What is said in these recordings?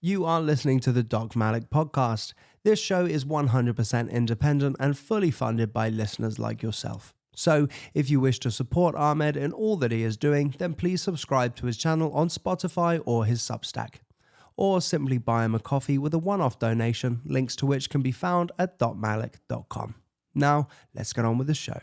You are listening to the Doc Malik podcast. This show is 100% independent and fully funded by listeners like yourself. So, if you wish to support Ahmed in all that he is doing, then please subscribe to his channel on Spotify or his Substack. Or simply buy him a coffee with a one-off donation, links to which can be found at docmalik.com. Now, let's get on with the show.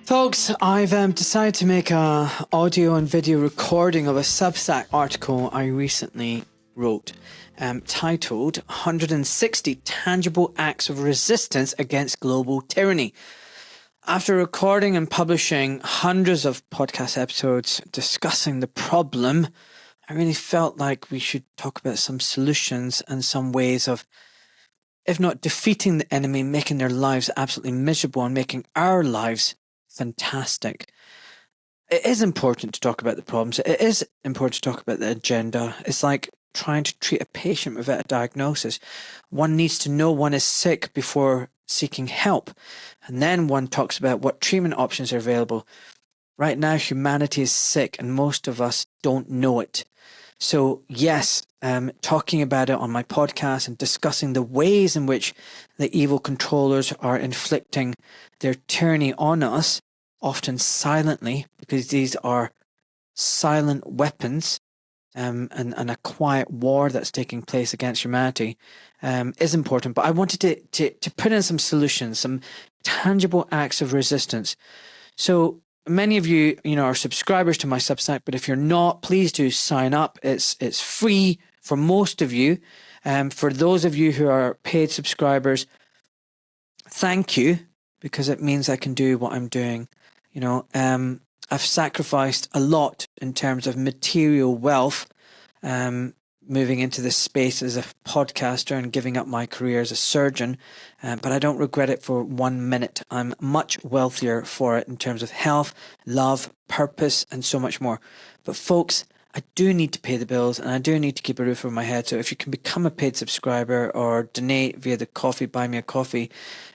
Folks, I've decided to make a audio and video recording of a Substack article I recently wrote, titled 160 Tangible Acts of Resistance Against Global Tyranny. After recording and publishing hundreds of podcast episodes discussing the problem, I really felt like we should talk about some solutions and some ways of, if not defeating the enemy, making their lives absolutely miserable and making our lives fantastic. It is important to talk about the problems. It is important to talk about the agenda. It's like trying to treat a patient without a diagnosis. One needs to know one is sick before seeking help. And then one talks about what treatment options are available. Right now, humanity is sick and most of us don't know it. So yes, talking about it on my podcast and discussing the ways in which the evil controllers are inflicting their tyranny on us, often silently, because these are silent weapons and a quiet war that's taking place against humanity, is important. But I wanted to put in some solutions, some tangible acts of resistance. So many of you, are subscribers to my Substack, but if you're not, please do sign up. It's free for most of you. For those of you who are paid subscribers, thank you, because it means I can do what I'm doing. I've sacrificed a lot in terms of material wealth, moving into this space as a podcaster and giving up my career as a surgeon, but I don't regret it for 1 minute. I'm much wealthier for it in terms of health, love, purpose, and so much more. But folks, I do need to pay the bills and I do need to keep a roof over my head. So if you can become a paid subscriber or donate via the buy me a coffee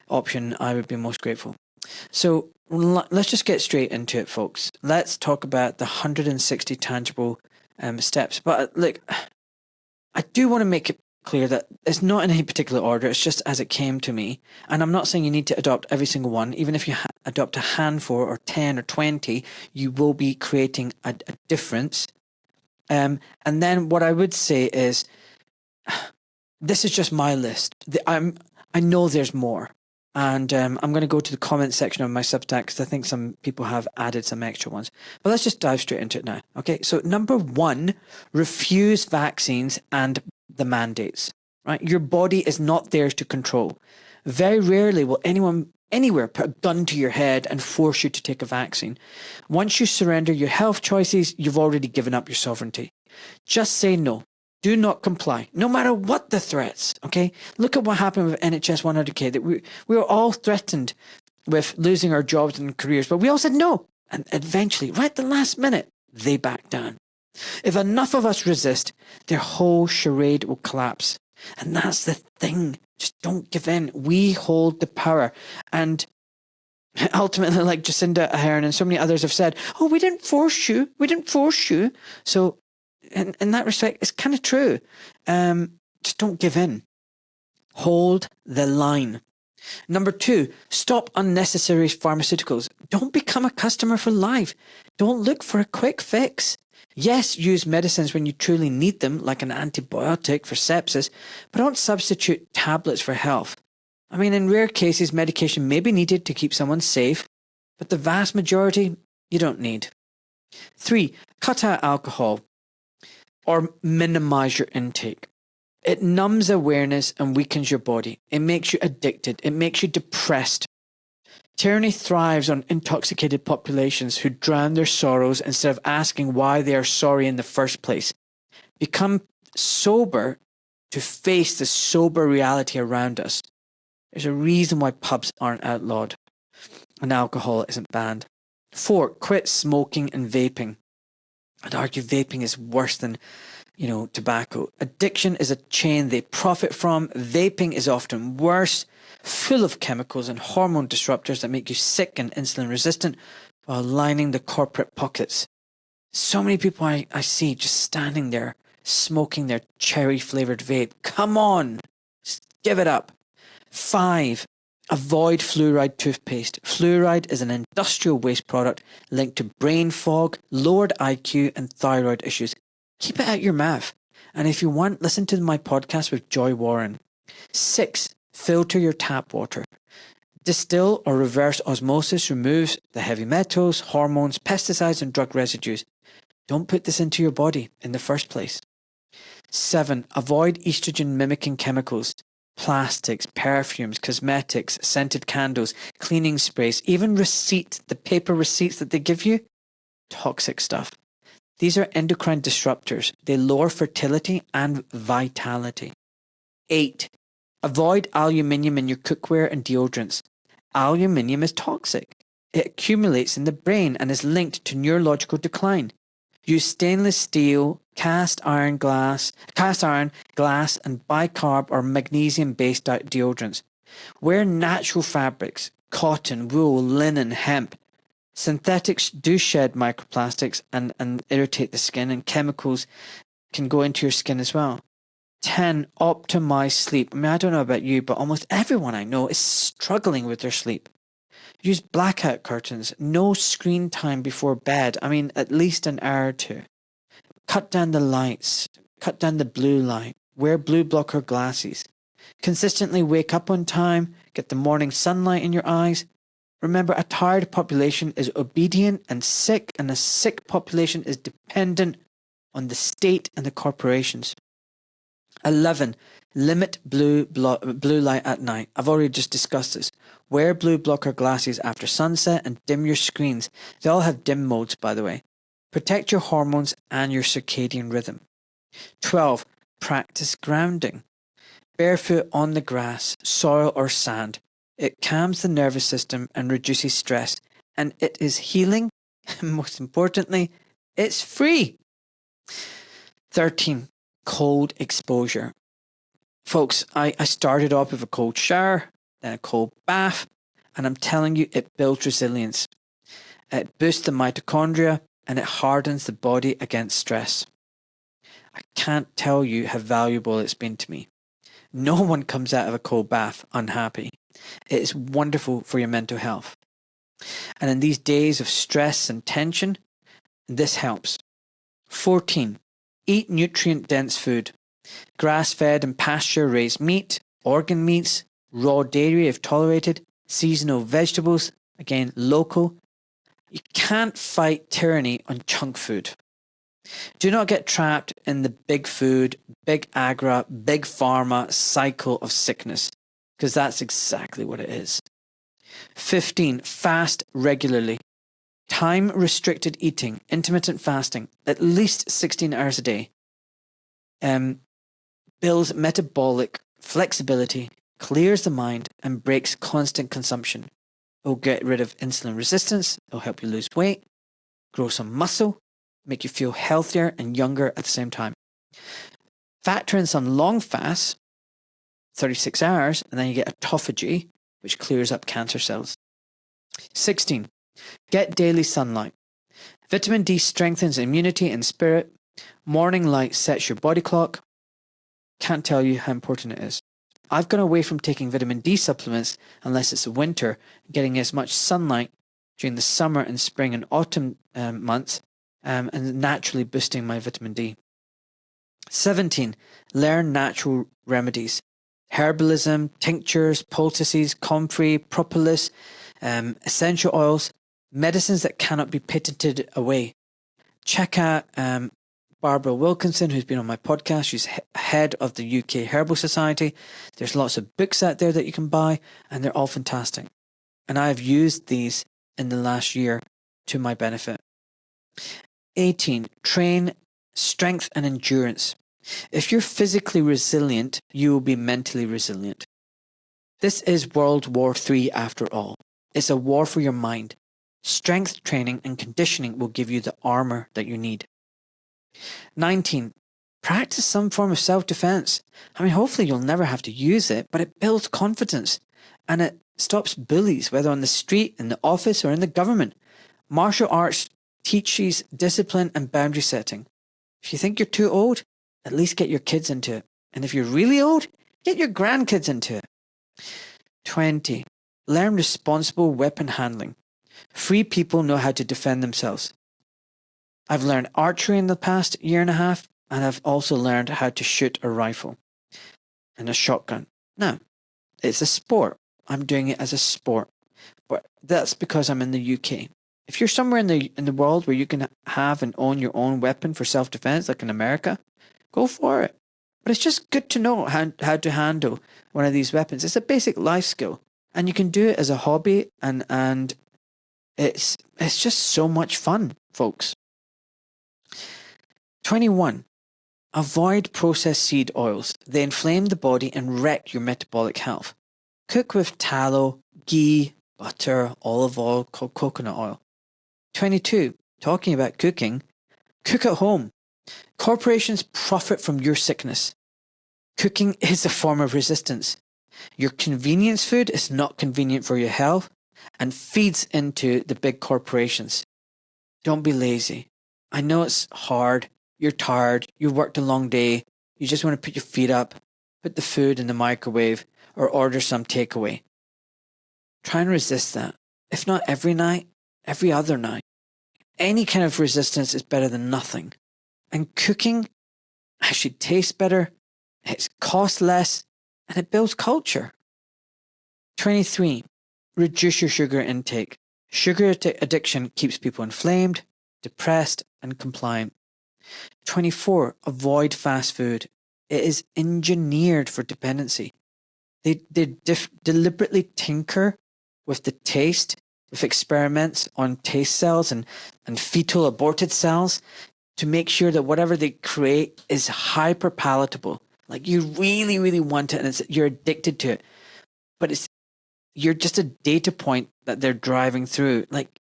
option, I would be most grateful. So let's just get straight into it, folks. Let's talk about the 160 tangible steps. But look, I do want to make it clear that it's not in any particular order. It's just as it came to me. And I'm not saying you need to adopt every single one. Even if you adopt a handful or 10 or 20, you will be creating a difference. And then what I would say is, this is just my list. I know there's more. And I'm going to go to the comment section of my Substack because I think some people have added some extra ones. But let's just dive straight into it now. Okay, so number 1, refuse vaccines and the mandates. Right, your body is not theirs to control. Very rarely will anyone anywhere put a gun to your head and force you to take a vaccine. Once you surrender your health choices, you've already given up your sovereignty. Just say no. Do not comply, no matter what the threats, okay? Look at what happened with NHS 100K. That we were all threatened with losing our jobs and careers, but we all said no. And eventually, right at the last minute, they backed down. If enough of us resist, their whole charade will collapse. And that's the thing. Just don't give in. We hold the power. And ultimately, like Jacinda Ardern and so many others have said, oh, we didn't force you. We didn't force you. So in that respect, it's kind of true. Just don't give in. Hold the line. Number 2, stop unnecessary pharmaceuticals. Don't become a customer for life. Don't look for a quick fix. Yes, use medicines when you truly need them, like an antibiotic for sepsis, but don't substitute tablets for health. I mean, in rare cases, medication may be needed to keep someone safe, but the vast majority, you don't need. 3, cut out alcohol or minimize your intake. It numbs awareness and weakens your body. It makes you addicted. It makes you depressed. Tyranny thrives on intoxicated populations who drown their sorrows instead of asking why they are sorry in the first place. Become sober to face the sober reality around us. There's a reason why pubs aren't outlawed and alcohol isn't banned. 4, quit smoking and vaping. I'd argue vaping is worse than, tobacco. Addiction is a chain they profit from. Vaping is often worse. full of chemicals and hormone disruptors that make you sick and insulin resistant while lining the corporate pockets. So many people I see just standing there smoking their cherry-flavoured vape. Come on, just give it up. 5. Avoid fluoride toothpaste. Fluoride is an industrial waste product linked to brain fog, lowered IQ, and thyroid issues. Keep it out your mouth. And if you want, listen to my podcast with Joy Warren. 6. Filter your tap water. Distill or reverse osmosis removes the heavy metals, hormones, pesticides, and drug residues. Don't put this into your body in the first place. 7. Avoid estrogen-mimicking chemicals. Plastics, perfumes, cosmetics, scented candles, cleaning sprays, even receipts, the paper receipts that they give you. Toxic stuff. These are endocrine disruptors. They lower fertility and vitality. 8. Avoid aluminium in your cookware and deodorants. Aluminium is toxic. It accumulates in the brain and is linked to neurological decline. Use stainless steel, cast iron, glass, and bicarb or magnesium-based deodorants. Wear natural fabrics, cotton, wool, linen, hemp. Synthetics do shed microplastics and irritate the skin, and chemicals can go into your skin as well. 10. Optimize sleep. I mean, I don't know about you, but almost everyone I know is struggling with their sleep. Use blackout curtains. No screen time before bed. I mean, at least an hour or 2. Cut down the lights. Cut down the blue light. Wear blue blocker glasses. Consistently wake up on time. Get the morning sunlight in your eyes. Remember, a tired population is obedient and a sick population is dependent on the state and the corporations. 11. Limit blue light at night. I've already just discussed this. Wear blue blocker glasses after sunset and dim your screens. They all have dim modes, by the way. Protect your hormones and your circadian rhythm. 12. Practice grounding. Barefoot on the grass, soil or sand. It calms the nervous system and reduces stress. And it is healing. And most importantly, it's free. 13. Cold exposure. Folks, I started off with a cold shower, then a cold bath, and I'm telling you, it builds resilience. It boosts the mitochondria and it hardens the body against stress. I can't tell you how valuable it's been to me. No one comes out of a cold bath unhappy. It is wonderful for your mental health. And in these days of stress and tension, this helps. 14. Eat nutrient-dense food. Grass-fed and pasture-raised meat, organ meats, raw dairy if tolerated, seasonal vegetables, again, local. You can't fight tyranny on junk food. Do not get trapped in the big food, big agra, big pharma cycle of sickness, because that's exactly what it is. 15. Fast regularly. Time-restricted eating, intermittent fasting, at least 16 hours a day. Builds metabolic flexibility, clears the mind, and breaks constant consumption. It will get rid of insulin resistance, it will help you lose weight, grow some muscle, make you feel healthier and younger at the same time. Factor in some long fasts, 36 hours, and then you get autophagy, which clears up cancer cells. 16. Get daily sunlight. Vitamin D strengthens immunity and spirit. Morning light sets your body clock. Can't tell you how important it is. I've gone away from taking vitamin D supplements unless it's winter, getting as much sunlight during the summer and spring and autumn months, and naturally boosting my vitamin D. 17. Learn natural remedies. Herbalism, tinctures, poultices, comfrey, propolis, essential oils, medicines that cannot be patented away. Check out Barbara Wilkinson, who's been on my podcast. She's head of the UK Herbal Society. There's lots of books out there that you can buy, and they're all fantastic. And I have used these in the last year to my benefit. 18. Train strength and endurance. If you're physically resilient, you will be mentally resilient. This is World War III after all. It's a war for your mind. Strength training and conditioning will give you the armor that you need. 19. Practice some form of self-defense. I mean, hopefully you'll never have to use it, but it builds confidence. and it stops bullies, whether on the street, in the office, or in the government. Martial arts teaches discipline and boundary setting. If you think you're too old, at least get your kids into it. And if you're really old, get your grandkids into it. 20. Learn responsible weapon handling. Free people know how to defend themselves. I've learned archery in the past year and a half, and I've also learned how to shoot a rifle and a shotgun. Now, it's a sport. I'm doing it as a sport. But that's because I'm in the UK. If you're somewhere in the world where you can have and own your own weapon for self-defense, like in America, go for it. But it's just good to know how to handle one of these weapons. It's a basic life skill. And you can do it as a hobby, and it's just so much fun, folks. 21. Avoid processed seed oils. They inflame the body and wreck your metabolic health. Cook with tallow, ghee, butter, olive oil, coconut oil. 22. Talking about cooking, cook at home. Corporations profit from your sickness. Cooking is a form of resistance. Your convenience food is not convenient for your health and feeds into the big corporations. Don't be lazy. I know it's hard. You're tired. You worked a long day. You just want to put your feet up, put the food in the microwave, or order some takeaway. Try and resist that. If not every night, every other night. Any kind of resistance is better than nothing. And cooking actually tastes better, it costs less, and it builds culture. 23. Reduce your sugar intake. Sugar addiction keeps people inflamed, depressed, and compliant. 24. Avoid fast food. It is engineered for dependency. They deliberately tinker with the taste, with experiments on taste cells and fetal aborted cells to make sure that whatever they create is hyper palatable. Like you really, really want it and you're addicted to it. But you're just a data point that they're driving through. Like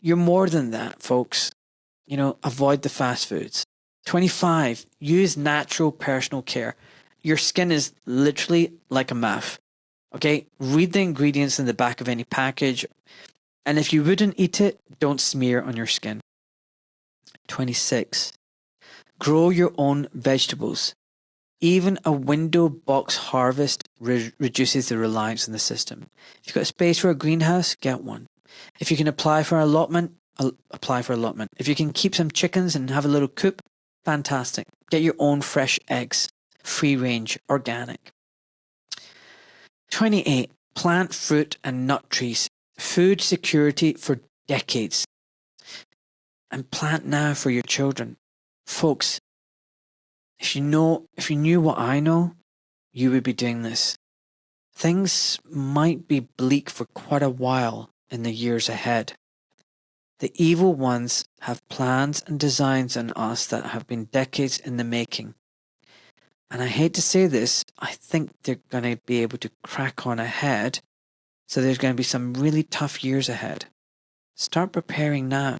you're more than that, folks. Avoid the fast foods. 25. Use natural personal care. Your skin is literally like a mouth. Okay? Read the ingredients in the back of any package. And if you wouldn't eat it, don't smear on your skin. 26. Grow your own vegetables. Even a window box harvest reduces the reliance on the system. If you've got space for a greenhouse, get one. If you can apply for allotment, apply for allotment. If you can keep some chickens and have a little coop, fantastic. Get your own fresh eggs, free range, organic. 28. Plant fruit and nut trees. Food security for decades. And plant now for your children. Folks, if you knew what I know, you would be doing this. Things might be bleak for quite a while in the years ahead. The evil ones have plans and designs on us that have been decades in the making. And I hate to say this, I think they're going to be able to crack on ahead. So there's going to be some really tough years ahead. Start preparing now.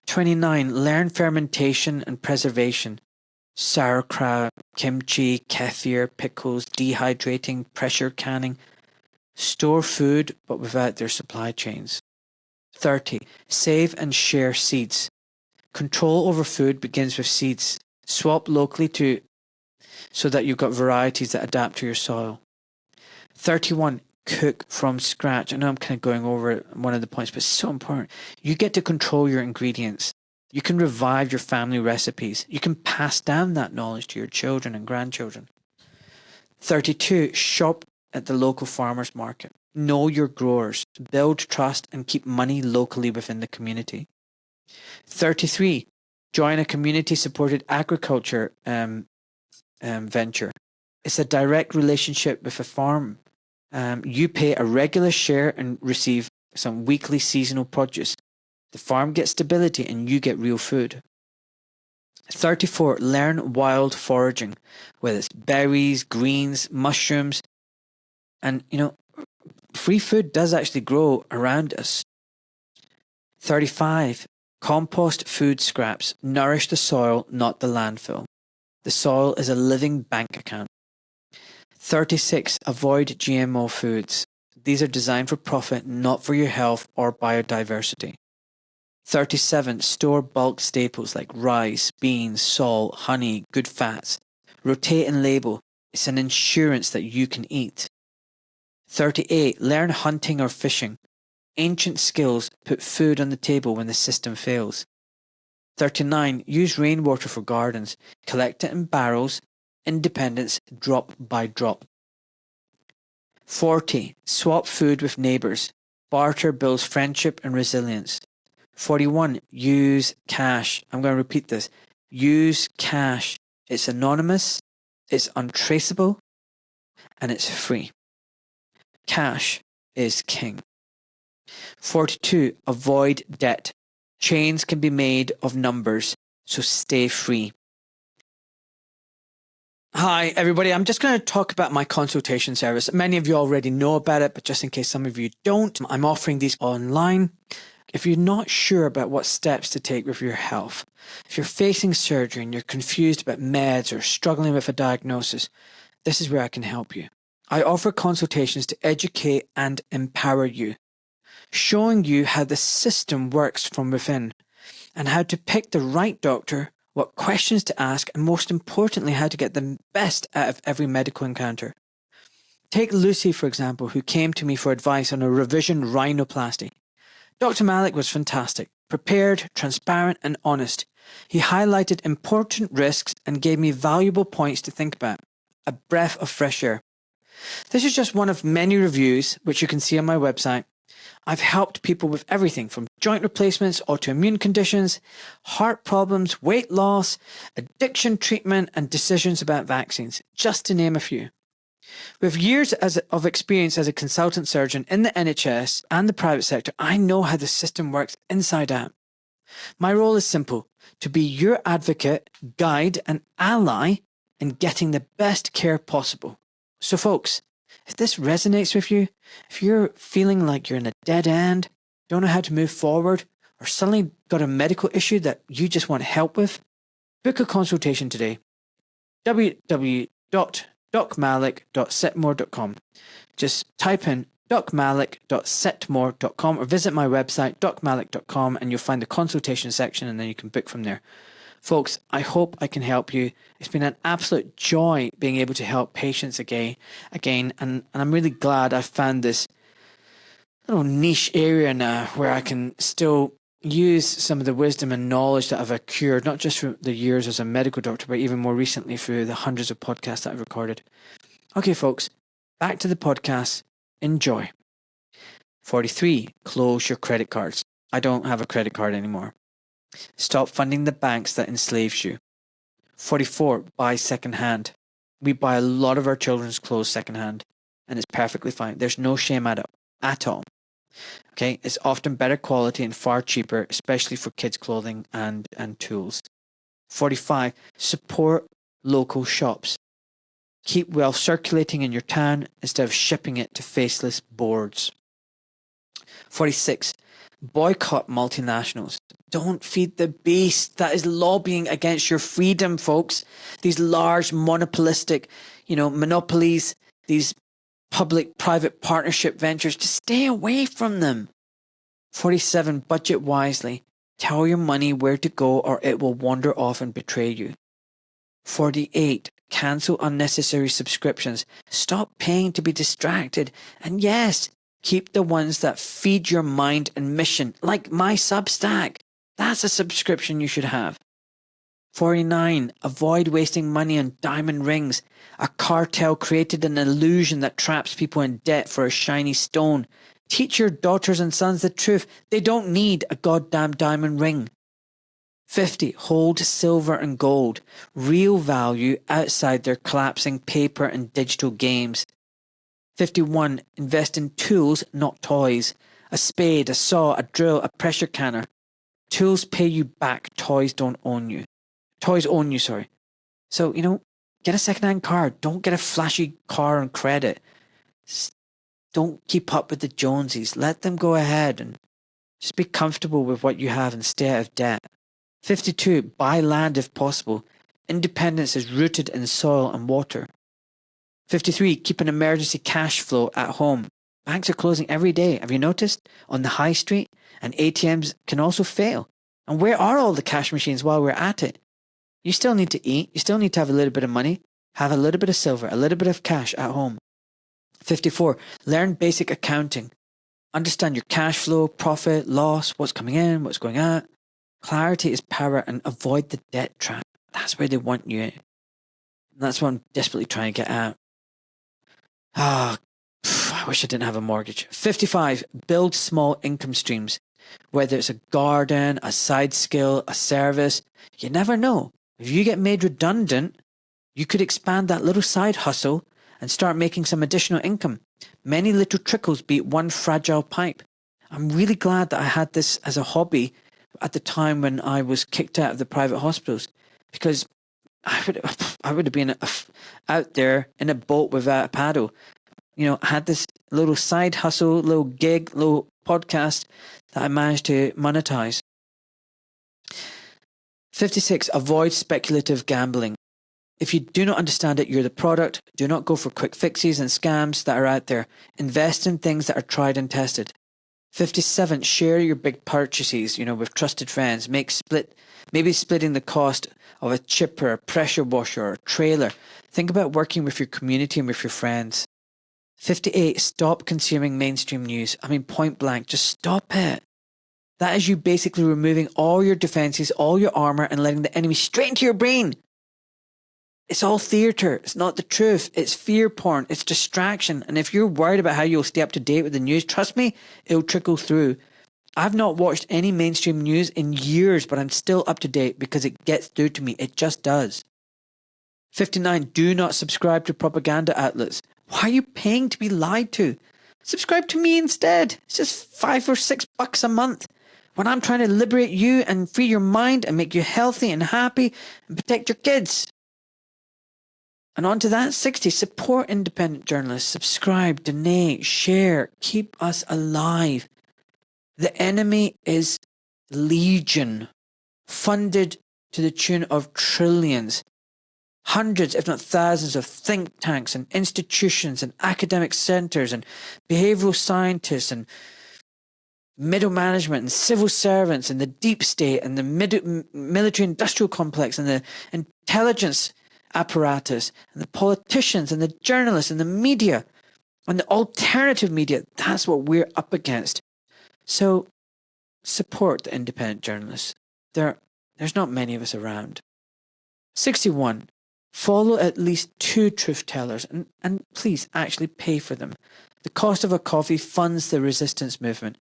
29. Learn fermentation and preservation. Sauerkraut, kimchi, kefir, pickles, dehydrating, pressure canning. Store food, but without their supply chains. 30. Save and share seeds. Control over food begins with seeds. Swap locally so that you've got varieties that adapt to your soil. 31. Cook from scratch. I know I'm kind of going over one of the points, but it's so important. You get to control your ingredients. You can revive your family recipes. You can pass down that knowledge to your children and grandchildren. 32. Shop at the local farmers market. Know your growers. Build trust and keep money locally within the community. 33. Join a community-supported agriculture venture. It's a direct relationship with a farm. You pay a regular share and receive some weekly seasonal produce. The farm gets stability and you get real food. 34. Learn wild foraging, whether it's berries, greens, mushrooms. And, free food does actually grow around us. 35. Compost food scraps. Nourish the soil, not the landfill. The soil is a living bank account. 36. Avoid GMO foods. These are designed for profit, not for your health or biodiversity. 37. Store bulk staples like rice, beans, salt, honey, good fats. Rotate and label. It's an insurance that you can eat. 38. Learn hunting or fishing. Ancient skills put food on the table when the system fails. 39. Use rainwater for gardens. Collect it in barrels. Independence drop by drop. 40. Swap food with neighbours. Barter builds friendship and resilience. 41. Use cash. I'm going to repeat this. Use cash. It's anonymous, it's untraceable, and it's free. Cash is king. 42. Avoid debt. Chains can be made of numbers, so stay free. Hi, everybody. I'm just going to talk about my consultation service. Many of you already know about it, but just in case some of you don't, I'm offering these online. If you're not sure about what steps to take with your health, if you're facing surgery and you're confused about meds or struggling with a diagnosis, this is where I can help you. I offer consultations to educate and empower you, showing you how the system works from within and how to pick the right doctor, what questions to ask, and most importantly, how to get the best out of every medical encounter. Take Lucy, for example, who came to me for advice on a revision rhinoplasty. Dr. Malik was fantastic, prepared, transparent, and honest. He highlighted important risks and gave me valuable points to think about. A breath of fresh air. This is just one of many reviews, which you can see on my website. I've helped people with everything from joint replacements, autoimmune conditions, heart problems, weight loss, addiction treatment, and decisions about vaccines, just to name a few. With years of experience as a consultant surgeon in the NHS and the private sector, I know how the system works inside out. My role is simple: to be your advocate, guide, and ally in getting the best care possible. So folks, if this resonates with you, if you're feeling like you're in a dead end, don't know how to move forward, or suddenly got a medical issue that you just want help with, book a consultation today. www.docmalik.setmore.com. Just type in docmalik.setmore.com or visit my website docmalik.com and you'll find the consultation section and then you can book from there. Folks, I hope I can help you. It's been an absolute joy being able to help patients again, and I'm really glad I've found this little niche area now where I can still use some of the wisdom and knowledge that I've accrued, not just through the years as a medical doctor, but even more recently through the hundreds of podcasts that I've recorded. Okay, folks, back to the podcast. Enjoy. 43. Close your credit cards. I don't have a credit card anymore. Stop funding the banks that enslaves you. 44. Buy secondhand. We buy a lot of our children's clothes secondhand, and it's perfectly fine. There's no shame at all. Okay, it's often better quality and far cheaper, especially for kids' clothing and tools. 45. Support local shops. Keep wealth circulating in your town instead of shipping it to faceless boards. 46. Boycott multinationals. Don't feed the beast. That is lobbying against your freedom, folks. These large monopolistic, monopolies, these public-private partnership ventures, just stay away from them. 47. Budget wisely. Tell your money where to go or it will wander off and betray you. 48. Cancel unnecessary subscriptions. Stop paying to be distracted. And yes, keep the ones that feed your mind and mission, like my Substack. That's a subscription you should have. 49. Avoid wasting money on diamond rings. A cartel created an illusion that traps people in debt for a shiny stone. Teach your daughters and sons the truth. They don't need a goddamn diamond ring. 50. Hold silver and gold. Real value outside their collapsing paper and digital games. 51. Invest in tools, not toys. A spade, a saw, a drill, a pressure canner. Tools pay you back. Toys don't own you. Toys own you, sorry. So, get a second-hand car. Don't get a flashy car on credit. Don't keep up with the Joneses. Let them go ahead and just be comfortable with what you have and stay out of debt. 52. Buy land if possible. Independence is rooted in soil and water. 53, keep an emergency cash flow at home. Banks are closing every day. Have you noticed? On the high street, and ATMs can also fail. And where are all the cash machines while we're at it? You still need to eat. You still need to have a little bit of money. Have a little bit of silver, a little bit of cash at home. 54, learn basic accounting. Understand your cash flow, profit, loss, what's coming in, what's going out. Clarity is power, and avoid the debt trap. That's where they want you. And that's what I'm desperately trying to get at. I wish I didn't have a mortgage. 55, build small income streams. Whether it's a garden, a side skill, a service, you never know. If you get made redundant, you could expand that little side hustle and start making some additional income. Many little trickles beat one fragile pipe. I'm really glad that I had this as a hobby at the time when I was kicked out of the private hospitals, because I would have been out there in a boat without a paddle. You know, I had this little side hustle, little gig, little podcast that I managed to monetize. 56, avoid speculative gambling. If you do not understand it, you're the product. Do not go for quick fixes and scams that are out there. Invest in things that are tried and tested. 57, share your big purchases, with trusted friends. Maybe splitting the cost of a chipper, a pressure washer, or a trailer. Think about working with your community and with your friends. 58, stop consuming mainstream news. Point blank, just stop it. That is you basically removing all your defenses, all your armor, and letting the enemy straight into your brain. It's all theatre. It's not the truth. It's fear porn. It's distraction. And if you're worried about how you'll stay up to date with the news, trust me, it'll trickle through. I've not watched any mainstream news in years, but I'm still up to date because it gets through to me. It just does. 59, do not subscribe to propaganda outlets. Why are you paying to be lied to? Subscribe to me instead. It's just $5 or $6 a month. When I'm trying to liberate you and free your mind and make you healthy and happy and protect your kids. And on to that, 60, support independent journalists. Subscribe, donate, share, keep us alive. The enemy is legion, funded to the tune of trillions. Hundreds, if not thousands, of think tanks and institutions and academic centres and behavioural scientists and middle management and civil servants and the deep state and the military industrial complex and the intelligence apparatus and the politicians and the journalists and the media and the alternative media. That's what we're up against. So support the independent journalists. There's not many of us around. 61. Follow at least 2 truth tellers and please actually pay for them. The cost of a coffee funds the resistance movement.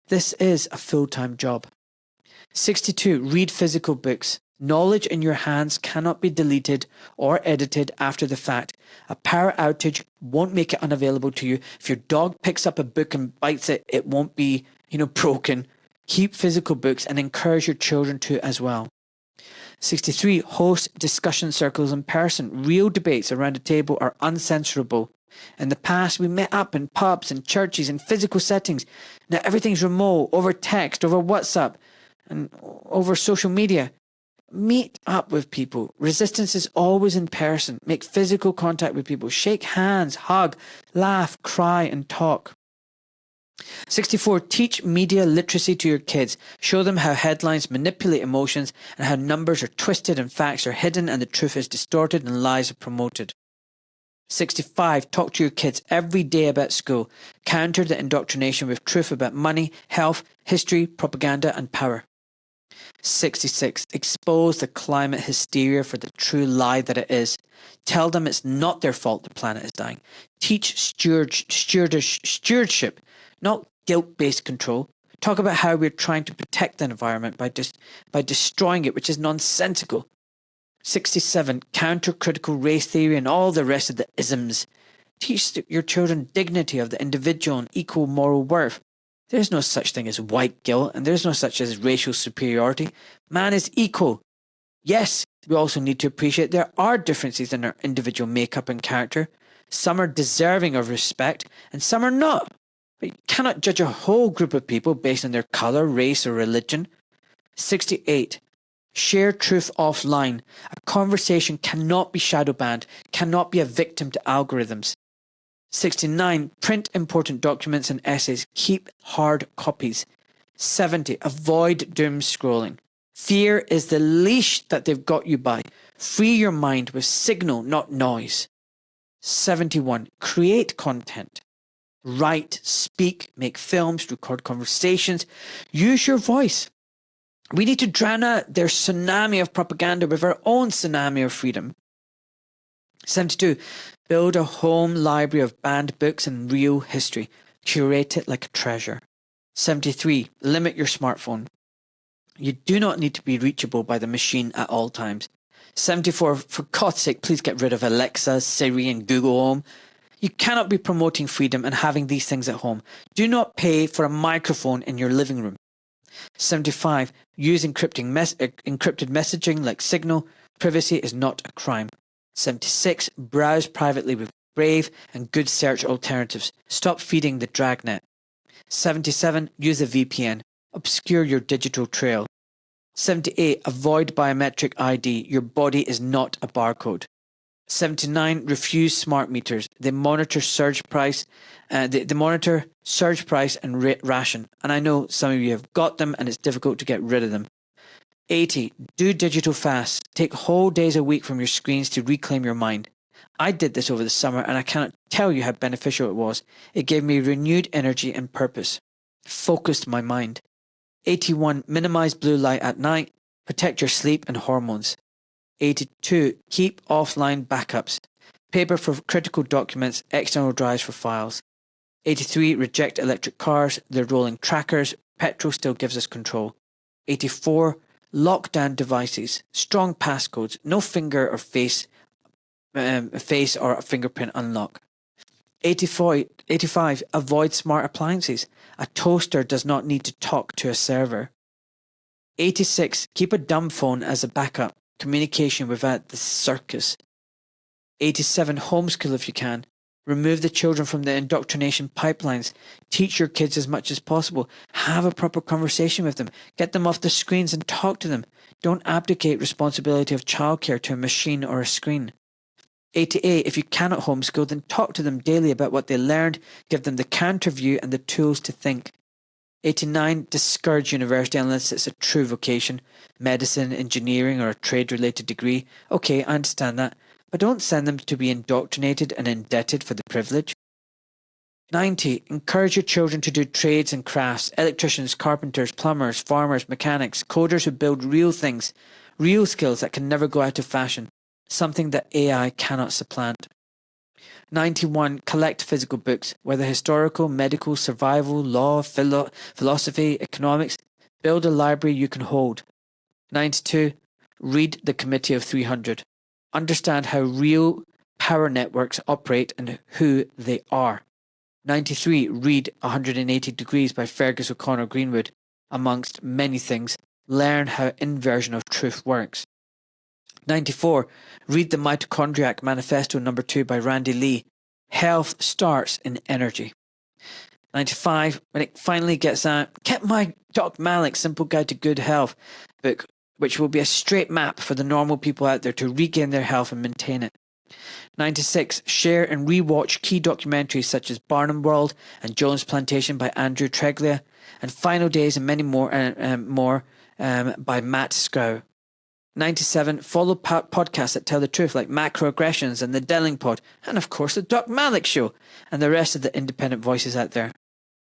This is a full-time job. 62. Read physical books. Knowledge in your hands cannot be deleted or edited after the fact. A power outage won't make it unavailable to you. If your dog picks up a book and bites it, it won't be, broken. Keep physical books and encourage your children to as well. 63. Host discussion circles in person. Real debates around a table are uncensorable. In the past, we met up in pubs and churches in physical settings. Now everything's remote, over text, over WhatsApp, and over social media. Meet up with people. Resistance is always in person. Make physical contact with people. Shake hands, hug, laugh, cry, and talk. 64. Teach media literacy to your kids. Show them how headlines manipulate emotions and how numbers are twisted and facts are hidden and the truth is distorted and lies are promoted. 65. Talk to your kids every day about school. Counter the indoctrination with truth about money, health, history, propaganda, and power. 66. Expose the climate hysteria for the true lie that it is. Tell them it's not their fault the planet is dying. Teach stewardship, not guilt-based control. Talk about how we're trying to protect the environment by destroying it, which is nonsensical. 67. Counter critical race theory and all the rest of the isms. Teach your children dignity of the individual and equal moral worth. There's no such thing as white guilt, and there's no such as racial superiority. Man is equal. Yes, we also need to appreciate there are differences in our individual makeup and character. Some are deserving of respect, and some are not. But you cannot judge a whole group of people based on their colour, race, or religion. 68. Share truth offline. A conversation cannot be shadow banned, cannot be a victim to algorithms. 69. Print important documents and essays. Keep hard copies. 70. Avoid doom scrolling. Fear is the leash that they've got you by. Free your mind with signal, not noise. 71. Create content. Write, speak, make films, record conversations. Use your voice. We need to drown out their tsunami of propaganda with our own tsunami of freedom. 72. Build a home library of banned books and real history. Curate it like a treasure. 73. Limit your smartphone. You do not need to be reachable by the machine at all times. 74. For God's sake, please get rid of Alexa, Siri and Google Home. You cannot be promoting freedom and having these things at home. Do not pay for a microphone in your living room. 75. Use encrypted messaging like Signal. Privacy is not a crime. 76. Browse privately with brave and good search alternatives. Stop feeding the dragnet. 77. Use a VPN. Obscure your digital trail. 78. Avoid biometric ID. Your body is not a barcode. 79. Refuse smart meters. They monitor surge price. They monitor surge price and ration. And I know some of you have got them and it's difficult to get rid of them. 80. Do digital fasts. Take whole days a week from your screens to reclaim your mind. I did this over the summer and I cannot tell you how beneficial it was. It gave me renewed energy and purpose. Focused my mind. 81. Minimize blue light at night. Protect your sleep and hormones. 82. Keep offline backups. Paper for critical documents, external drives for files. 83. Reject electric cars. They're rolling trackers. Petrol still gives us control. 84. Lockdown devices. Strong passcodes. No finger or face or a fingerprint unlock. 85. Avoid smart appliances. A toaster does not need to talk to a server. 86. Keep a dumb phone as a backup. Communication without the circus. 87. Homeschool if you can. Remove the children from the indoctrination pipelines. Teach your kids as much as possible. Have a proper conversation with them. Get them off the screens and talk to them. Don't abdicate responsibility of childcare to a machine or a screen. 88. If you cannot homeschool, then talk to them daily about what they learned. Give them the counter view and the tools to think. 89. Discourage university unless it's a true vocation. Medicine, engineering or a trade-related degree. Okay, I understand that. But don't send them to be indoctrinated and indebted for the privilege. 90. Encourage your children to do trades and crafts. Electricians, carpenters, plumbers, farmers, mechanics, coders who build real things. Real skills that can never go out of fashion. Something that AI cannot supplant. 91. Collect physical books, whether historical, medical, survival, law, philosophy, economics. Build a library you can hold. 92. Read the Committee of 300. Understand how real power networks operate and who they are. 93. Read 180 Degrees by Fergus O'Connor Greenwood. Amongst many things, learn how inversion of truth works. 94. Read the Mitochondriac Manifesto No. 2 by Randy Lee. Health starts in energy. 95. When it finally gets out, get my Doc Malik Simple Guide to Good Health book, which will be a straight map for the normal people out there to regain their health and maintain it. 96. Share and rewatch key documentaries such as Barnum World and Jones Plantation by Andrew Treglia, and Final Days and many more by Matt Scow. 97. Follow podcasts that tell the truth like Macroaggressions and the Delling Pod, and of course the Doc Malik Show, and the rest of the independent voices out there.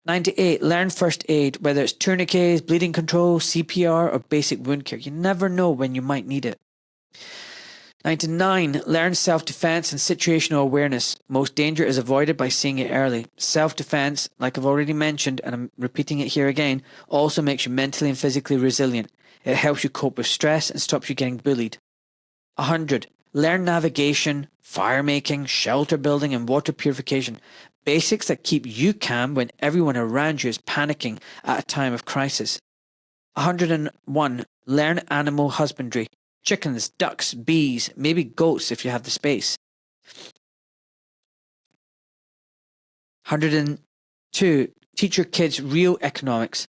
98. Learn first aid, whether it's tourniquets, bleeding control, CPR, or basic wound care. You never know when you might need it. 99. Learn self-defense and situational awareness. Most danger is avoided by seeing it early. Self-defense, like I've already mentioned, and I'm repeating it here again, also makes you mentally and physically resilient. It helps you cope with stress and stops you getting bullied. 100. Learn navigation, fire making, shelter building, and water purification. Basics that keep you calm when everyone around you is panicking at a time of crisis. 101. Learn animal husbandry. Chickens, ducks, bees, maybe goats if you have the space. 102. Teach your kids real economics.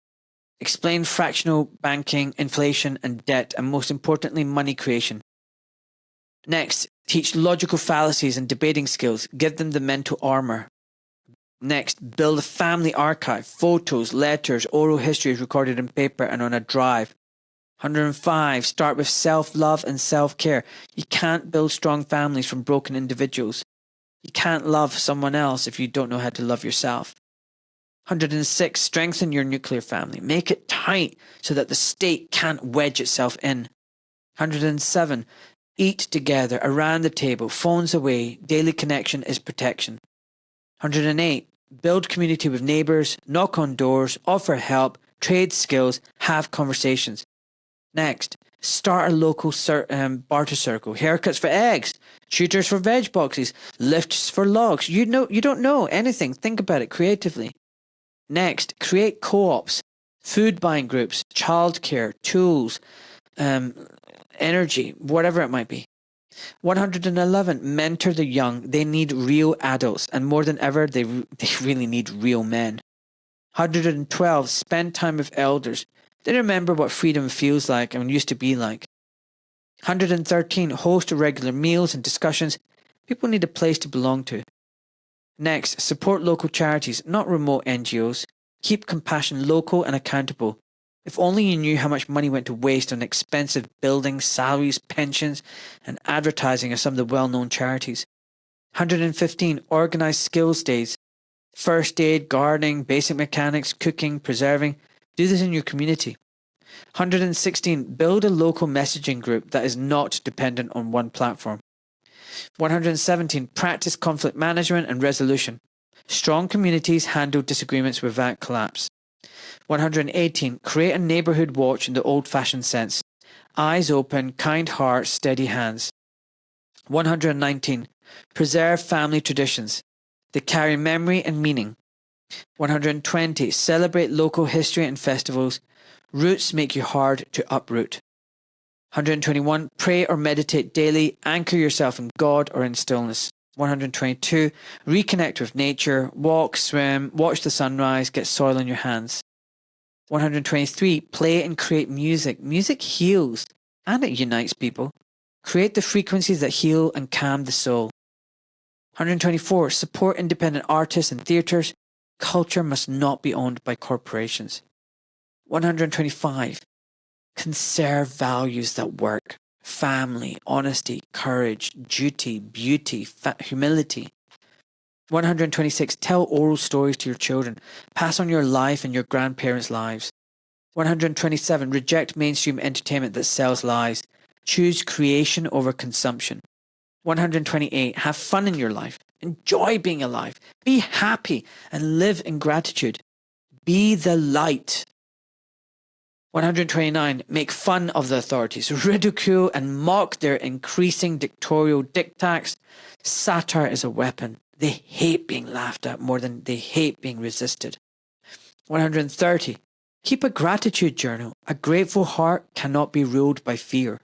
Explain fractional banking, inflation and debt, and most importantly, money creation. Next, teach logical fallacies and debating skills. Give them the mental armor. Next, build a family archive, photos, letters, oral histories recorded in paper and on a drive. 105, start with self-love and self-care. You can't build strong families from broken individuals. You can't love someone else if you don't know how to love yourself. 106, strengthen your nuclear family. Make it tight so that the state can't wedge itself in. 107, eat together around the table, phones away, daily connection is protection. 108, build community with neighbours, knock on doors, offer help, trade skills, have conversations. Next, start a local barter circle, haircuts for eggs, shooters for veg boxes, lifts for logs. You don't know anything, think about it creatively. Next, create co-ops, food buying groups, childcare, tools, energy, whatever it might be. 111, mentor the young. They need real adults, and more than ever, they really need real men. 112, spend time with elders. They remember what freedom feels like and used to be like. 113, host regular meals and discussions. People need a place to belong to. Next, support local charities, not remote NGOs. Keep compassion local and accountable. If only you knew how much money went to waste on expensive buildings, salaries, pensions, and advertising of some of the well-known charities. 115, organize skills days. First aid, gardening, basic mechanics, cooking, preserving. Do this in your community. 116, build a local messaging group that is not dependent on one platform. 117, practice conflict management and resolution. Strong communities handle disagreements without collapse. 118, create a neighbourhood watch in the old-fashioned sense. Eyes open, kind hearts, steady hands. 119, preserve family traditions. They carry memory and meaning. 120, celebrate local history and festivals. Roots make you hard to uproot. 121, pray or meditate daily. Anchor yourself in God or in stillness. 122, reconnect with nature. Walk, swim, watch the sunrise, get soil in your hands. 123, play and create music. Music heals and it unites people. Create the frequencies that heal and calm the soul. 124, support independent artists and theatres. Culture must not be owned by corporations. 125, conserve values that work. Family, honesty, courage, duty, beauty, humility. 126, tell oral stories to your children. Pass on your life and your grandparents' lives. 127, reject mainstream entertainment that sells lies. Choose creation over consumption. 128, have fun in your life. Enjoy being alive. Be happy and live in gratitude. Be the light. 129, make fun of the authorities, ridicule and mock their increasing dictatorial diktats. Satire is a weapon. They hate being laughed at more than they hate being resisted. 130, keep a gratitude journal. A grateful heart cannot be ruled by fear.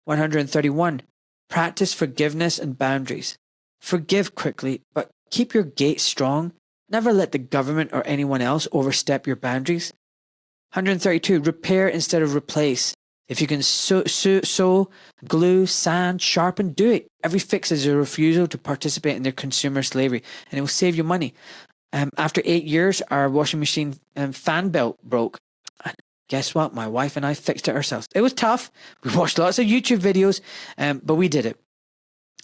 131, practice forgiveness and boundaries. Forgive quickly, but keep your gate strong. Never let the government or anyone else overstep your boundaries. 132, repair instead of replace. If you can sew, glue, sand, sharpen, do it. Every fix is a refusal to participate in their consumer slavery, and it will save you money. After 8 years, our washing machine fan belt broke. And guess what? My wife and I fixed it ourselves. It was tough. We watched lots of YouTube videos, but we did it.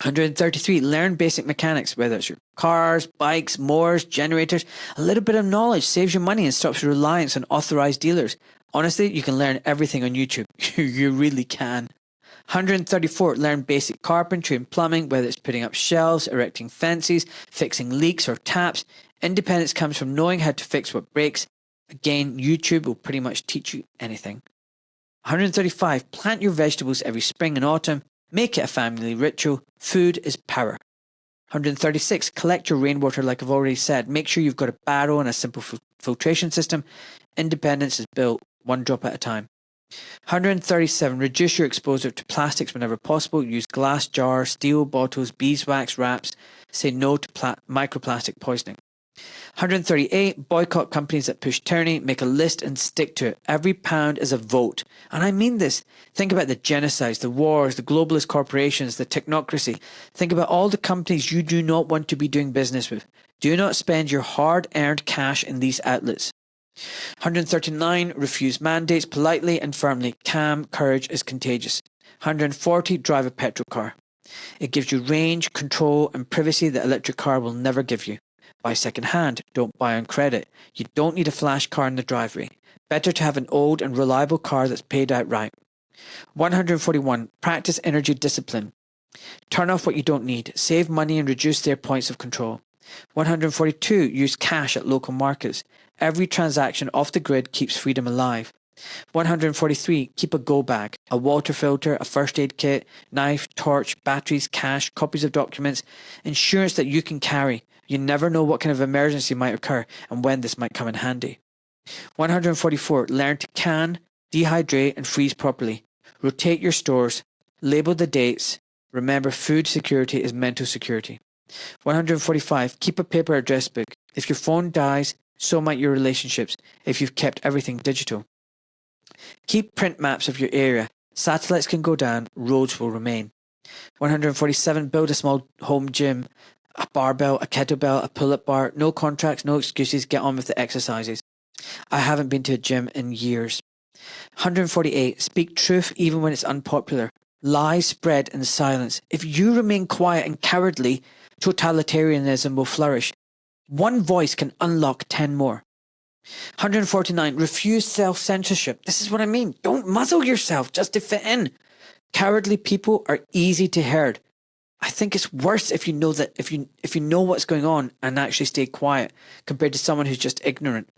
133, learn basic mechanics, whether it's your cars, bikes, mowers, generators. A little bit of knowledge saves you money and stops reliance on authorized dealers. Honestly, you can learn everything on YouTube. You really can. 134, learn basic carpentry and plumbing, whether it's putting up shelves, erecting fences, fixing leaks or taps. Independence comes from knowing how to fix what breaks. Again, YouTube will pretty much teach you anything. 135, plant your vegetables every spring and autumn. Make it a family ritual. Food is power. 136, collect your rainwater like I've already said. Make sure you've got a barrel and a simple filtration system. Independence is built one drop at a time. 137, reduce your exposure to plastics whenever possible. Use glass jars, steel bottles, beeswax wraps. Say no to microplastic poisoning. 138, boycott companies that push tyranny, make a list and stick to it. Every pound is a vote. And I mean this. Think about the genocides, the wars, the globalist corporations, the technocracy. Think about all the companies you do not want to be doing business with. Do not spend your hard-earned cash in these outlets. 139, refuse mandates politely and firmly. Calm courage is contagious. 140, drive a petrol car. It gives you range, control and privacy that electric car will never give you. Buy second hand, don't buy on credit. You don't need a flash car in the driveway. Better to have an old and reliable car that's paid outright. 141, practice energy discipline. Turn off what you don't need. Save money and reduce their points of control. 142, use cash at local markets. Every transaction off the grid keeps freedom alive. 143, keep a go bag, a water filter, a first aid kit, knife, torch, batteries, cash, copies of documents, insurance that you can carry. You never know what kind of emergency might occur and when this might come in handy. 144, learn to can, dehydrate and freeze properly. Rotate your stores, label the dates. Remember, food security is mental security. 145, keep a paper address book. If your phone dies, so might your relationships if you've kept everything digital. Keep print maps of your area. Satellites can go down, roads will remain. 147, build a small home gym. A barbell, a kettlebell, a pull-up bar. No contracts, no excuses, get on with the exercises. I haven't been to a gym in years. 148, speak truth even when it's unpopular. Lies spread in silence. If you remain quiet and cowardly, totalitarianism will flourish. One voice can unlock 10 more. 149, refuse self-censorship. This is what I mean. Don't muzzle yourself just to fit in. Cowardly people are easy to herd. I think it's worse if you know that if you know what's going on and actually stay quiet compared to someone who's just ignorant.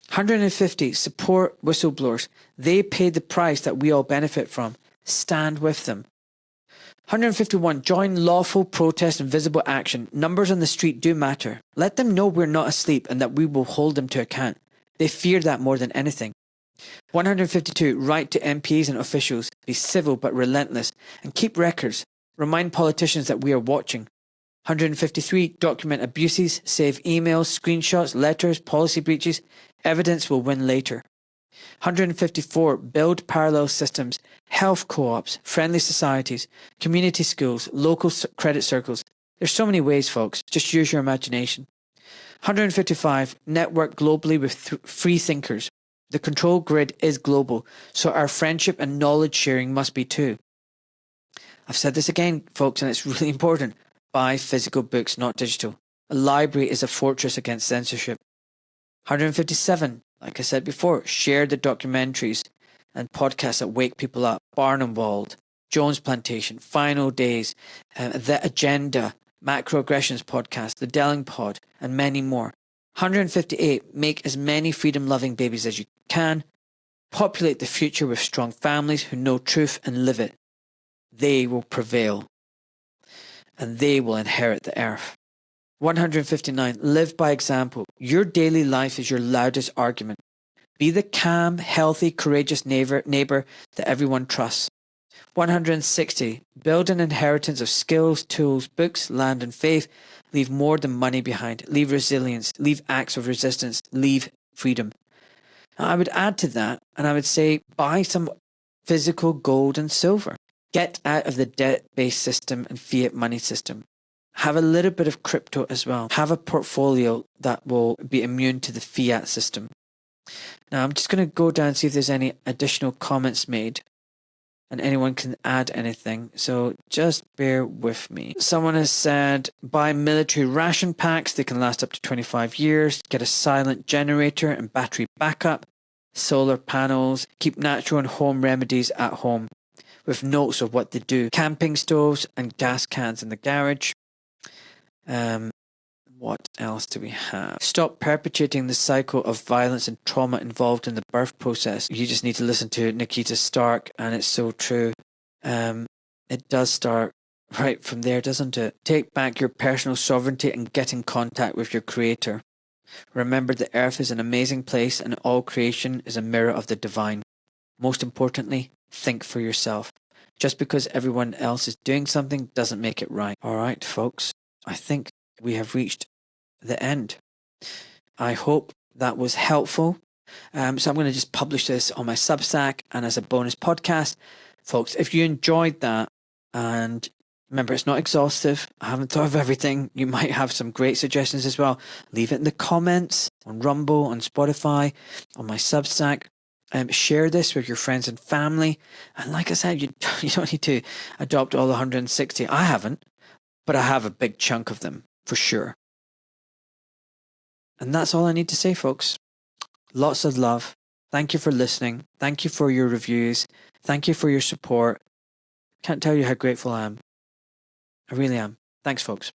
150, support whistleblowers. They pay the price that we all benefit from. Stand with them. 151, join lawful protest and visible action. Numbers on the street do matter. Let them know we're not asleep and that we will hold them to account. They fear that more than anything. 152, write to MPs and officials. Be civil but relentless and keep records. Remind politicians that we are watching. 153, document abuses, save emails, screenshots, letters, policy breaches. Evidence will win later. 154, build parallel systems, health co-ops, friendly societies, community schools, local credit circles. There's so many ways, folks. Just use your imagination. 155, network globally with free thinkers. The control grid is global, so our friendship and knowledge sharing must be too. I've said this again, folks, and it's really important. Buy physical books, not digital. A library is a fortress against censorship. 157, like I said before, share the documentaries and podcasts that wake people up. Barnum-Wald, Jones Plantation, Final Days, The Agenda, Macroaggressions Podcast, The Delling Pod, and many more. 158, make as many freedom-loving babies as you can. Populate the future with strong families who know truth and live it. They will prevail, and they will inherit the earth. 159, live by example. Your daily life is your loudest argument. Be the calm, healthy, courageous neighbor that everyone trusts. 160, build an inheritance of skills, tools, books, land, and faith. Leave more than money behind. Leave resilience. Leave acts of resistance. Leave freedom. Now, I would add to that, and I would say buy some physical gold and silver. Get out of the debt-based system and fiat money system. Have a little bit of crypto as well. Have a portfolio that will be immune to the fiat system. Now, I'm just going to go down and see if there's any additional comments made. And anyone can add anything. So just bear with me. Someone has said, buy military ration packs. They can last up to 25 years. Get a silent generator and battery backup. Solar panels. Keep natural and home remedies at home, with notes of what they do. Camping stoves and gas cans in the garage. What else do we have? Stop perpetuating the cycle of violence and trauma involved in the birth process. You just need to listen to Nikita Stark, and it's so true. It does start right from there, doesn't it? Take back your personal sovereignty and get in contact with your creator. Remember, the earth is an amazing place and all creation is a mirror of the divine. Most importantly, think for yourself. Just because everyone else is doing something doesn't make it right. All right, folks, I think we have reached the end. I hope that was helpful. So I'm going to just publish this on my Substack and as a bonus podcast. Folks, if you enjoyed that, and remember, it's not exhaustive. I haven't thought of everything. You might have some great suggestions as well. Leave it in the comments on Rumble, on Spotify, on my Substack. Share this with your friends and family. And like I said, you don't need to adopt all 160. I haven't, but I have a big chunk of them for sure. And that's all I need to say, folks. Lots of love. Thank you for listening. Thank you for your reviews. Thank you for your support. Can't tell you how grateful I am. I really am. Thanks, folks.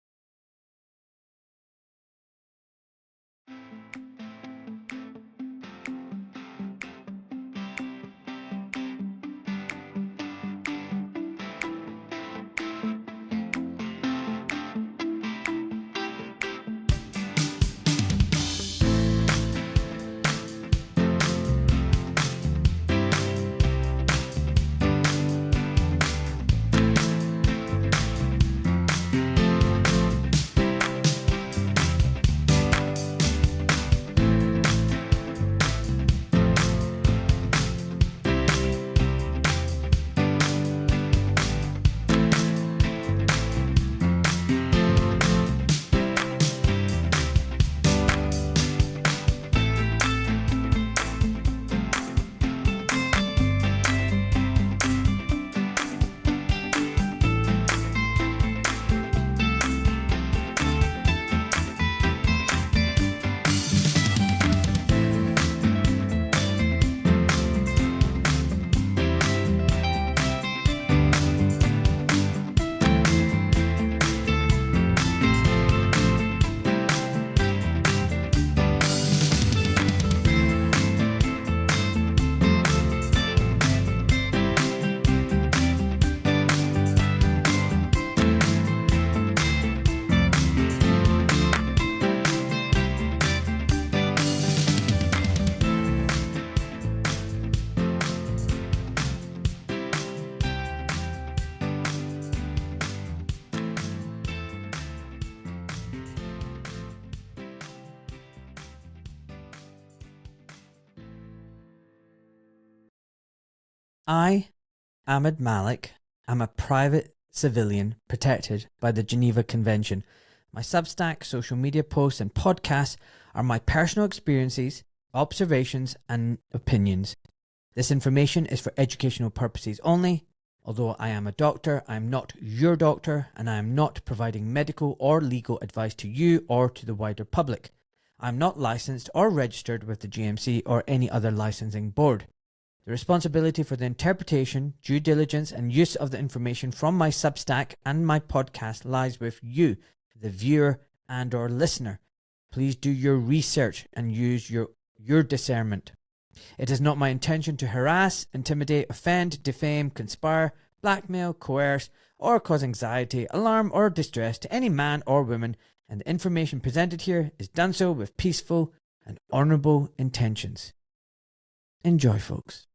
I, Ahmed Malik, am a private civilian protected by the Geneva Convention. My Substack, social media posts and podcasts are my personal experiences, observations and opinions. This information is for educational purposes only. Although I am a doctor, I am not your doctor, and I am not providing medical or legal advice to you or to the wider public. I am not licensed or registered with the GMC or any other licensing board. The responsibility for the interpretation, due diligence and use of the information from my Substack and my podcast lies with you, the viewer and or listener. Please do your research and use your discernment. It is not my intention to harass, intimidate, offend, defame, conspire, blackmail, coerce, or cause anxiety, alarm or distress to any man or woman, and the information presented here is done so with peaceful and honourable intentions. Enjoy, folks.